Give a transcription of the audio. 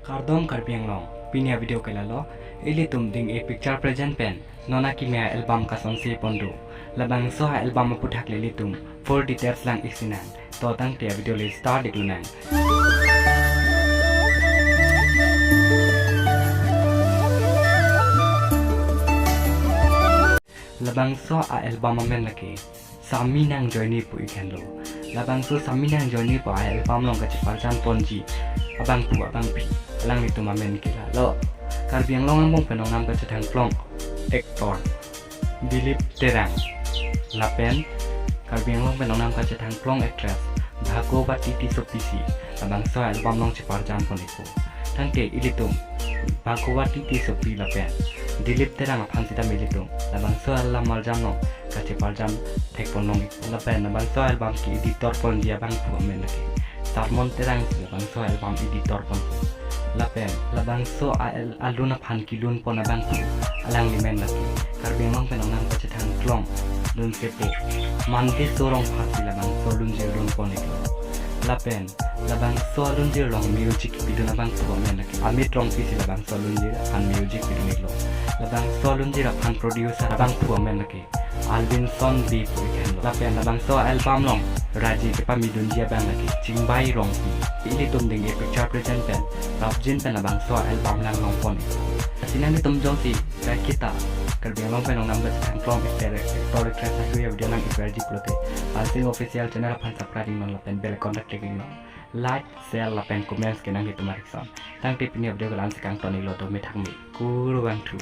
Kardom karbiang long, pinia video kelalo, ili tum ding a picture present pen, nona kimia album kasonse pondo, labangso album aphuthak lili tum, full details lang isinan, totang tia video li start diklunan. Labangso album men laki, SAMI NANG RAJE pu ikan lo, labangso SAMI NANG RAJE pu album long kaci parjan ponji, abang pu abang pi. Lang itu mamen kita lo karbiang long ambong penong nam kecedang klong ektor Dilip Terang Lapen karbiang long penong nam kecedang klong actress Bhagwati tissopi abangso album long ceparjan poniku tangke ilitung Bhagwati tissopi lapen Dilip Terang aphansita militung abangso alam marjam long kaceparjam tek ponong lapen abangso album ki editor pon dia bang pu amen lagi Sarmon Terang abangso album editor pon lapen labangso aluna phan kilun pon abangke alang limen laki karbiang long penong nam kecedang klong lun kepo mante sorong phasi labangso lun jerun pon iklo lapen labangso lun jerong music video nabang tu amen laki amit rong pisi labangso lun jer phan music video niklo labangso lun jer phan producer abang tu amen laki Alvin son di puikan lapen labangso album long Raji kepa midun dia bang laki cingbai rong pi ili tum ding picture present pen rapjin pen labangso album lang long pon sinan ni tum jong si kita karbiang long pen long number sang klong ektor track sa video lang iverji prote alsing official channel pan subscribe non lapen bell contact clicking like share lapen comments kenang itu marikson tang tip ni video lan sekang toni lo do methang mi kuru bang thu